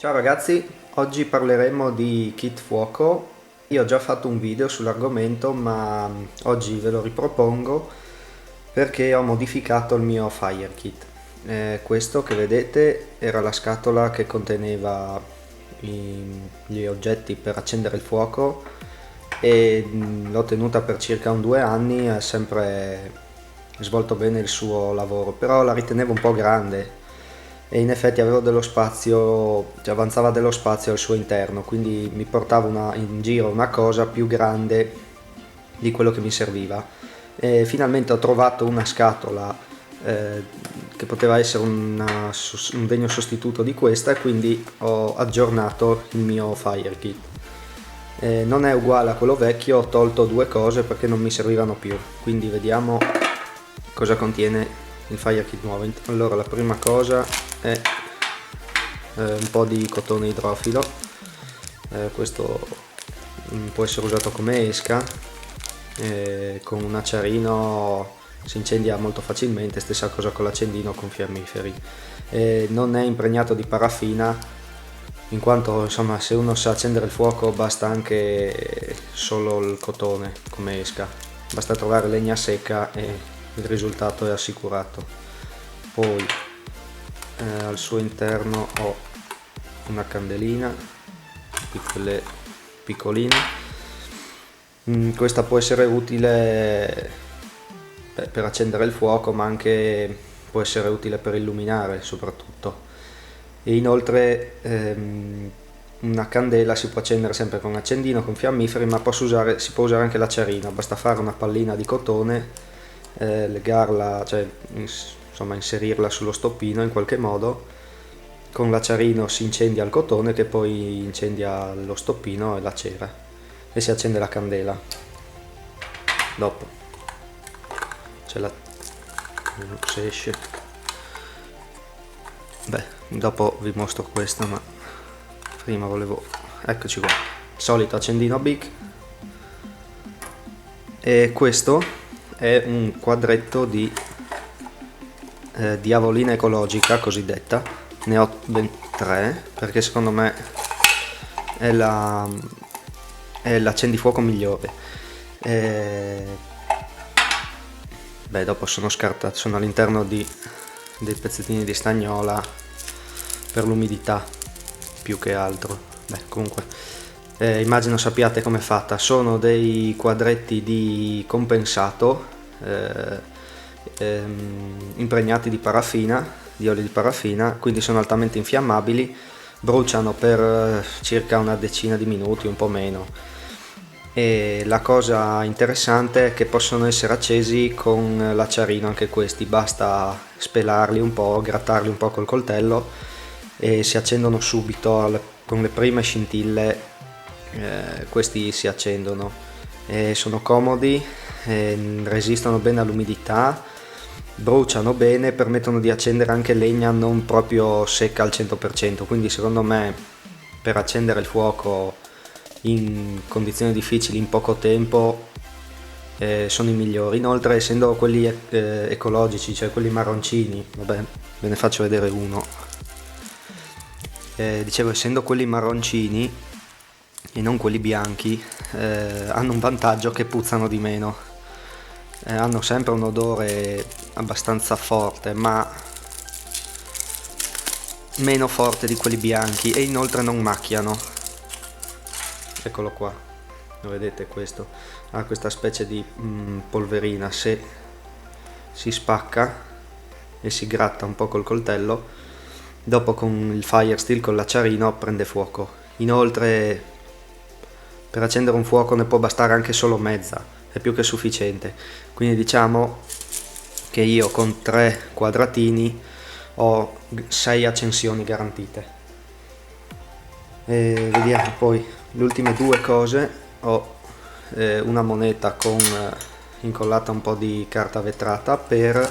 Ciao ragazzi, oggi parleremo di kit fuoco. Io ho già fatto un video sull'argomento, ma oggi ve lo ripropongo perché ho modificato il mio fire kit. Questo che vedete era la scatola che conteneva gli oggetti per accendere il fuoco e l'ho tenuta per circa 2 anni, ha sempre svolto bene il suo lavoro, però la ritenevo un po' grande e in effetti avevo dello spazio, cioè avanzava dello spazio al suo interno, quindi mi portavo in giro una cosa più grande di quello che mi serviva. E finalmente ho trovato una scatola che poteva essere un degno sostituto di questa, e quindi ho aggiornato il mio fire kit. Non è uguale a quello vecchio, ho tolto 2 cose perché non mi servivano più, quindi vediamo cosa contiene il fire kit nuovo. Allora, la prima cosa è un po' di cotone idrofilo. Questo può essere usato come esca. Con un aciarino si incendia molto facilmente, stessa cosa con l'accendino con fiammiferi. Non è impregnato di paraffina, in quanto insomma, se uno sa accendere il fuoco basta anche solo il cotone come esca, basta trovare legna secca e il risultato è assicurato. Poi al suo interno ho una candelina di quelle piccoline. Questa può essere utile per accendere il fuoco, ma anche può essere utile per illuminare soprattutto. E inoltre una candela si può accendere sempre con accendino, con fiammiferi, ma si può usare anche l'aciarino. Basta fare una pallina di cotone, legarla, cioè insomma inserirla sullo stoppino in qualche modo. Con l'aciarino si incendia il cotone, che poi incendia lo stoppino e la cera, e si accende la candela. Dopo c'è se esce, dopo vi mostro questa, ma prima volevo, eccoci qua, solito accendino Bic. E questo è un quadretto di diavolina ecologica cosiddetta. Ne ho ben 3 perché secondo me è l'accendifuoco migliore. Dopo sono scartato, sono all'interno dei pezzettini di stagnola per l'umidità più che altro. Comunque immagino sappiate com'è fatta. Sono dei quadretti di compensato impregnati di paraffina, di olio di paraffina, quindi sono altamente infiammabili, bruciano per circa una decina di minuti, un po' meno. E la cosa interessante è che possono essere accesi con l'aciarino anche questi, basta spelarli un po', grattarli un po' col coltello e si accendono subito con le prime scintille. Questi si accendono e sono comodi, resistono bene all'umidità, bruciano bene, permettono di accendere anche legna non proprio secca al 100%, quindi secondo me per accendere il fuoco in condizioni difficili in poco tempo sono i migliori. Inoltre, essendo quelli ecologici, cioè quelli marroncini, vabbè, ve ne faccio vedere uno. Dicevo, essendo quelli marroncini e non quelli bianchi, hanno un vantaggio che puzzano di meno. Hanno sempre un odore abbastanza forte, ma meno forte di quelli bianchi, e inoltre non macchiano. Eccolo qua, lo vedete, questo ha questa specie di polverina. Se si spacca e si gratta un po' col coltello, dopo con il fire steel, con l'acciarino, prende fuoco. Inoltre, per accendere un fuoco ne può bastare anche solo mezza, è più che sufficiente. Quindi diciamo che io con 3 quadratini ho 6 accensioni garantite. E vediamo poi le ultime 2 cose. Ho una moneta con incollata un po' di carta vetrata per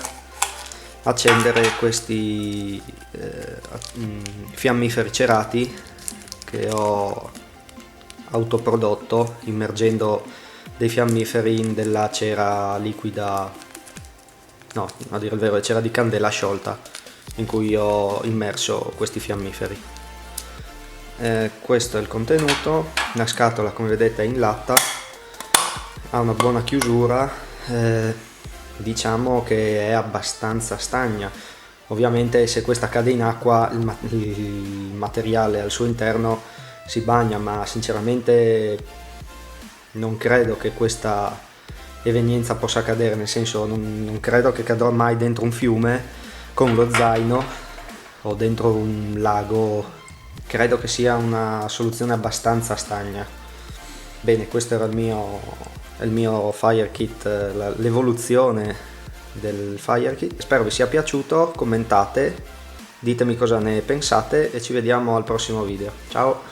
accendere questi fiammiferi cerati che ho autoprodotto immergendo dei fiammiferi in della cera liquida, no, a dire il vero è cera di candela sciolta in cui ho immerso questi fiammiferi. questo è il contenuto. La scatola, come vedete, è in latta, ha una buona chiusura, diciamo che è abbastanza stagna. Ovviamente se questa cade in acqua il materiale al suo interno si bagna, ma sinceramente non credo che questa evenienza possa cadere, nel senso non credo che cadrò mai dentro un fiume con lo zaino o dentro un lago. Credo che sia una soluzione abbastanza stagna. Bene, questo era il mio Fire Kit, l'evoluzione del Fire Kit. Spero vi sia piaciuto, commentate, ditemi cosa ne pensate e ci vediamo al prossimo video. Ciao!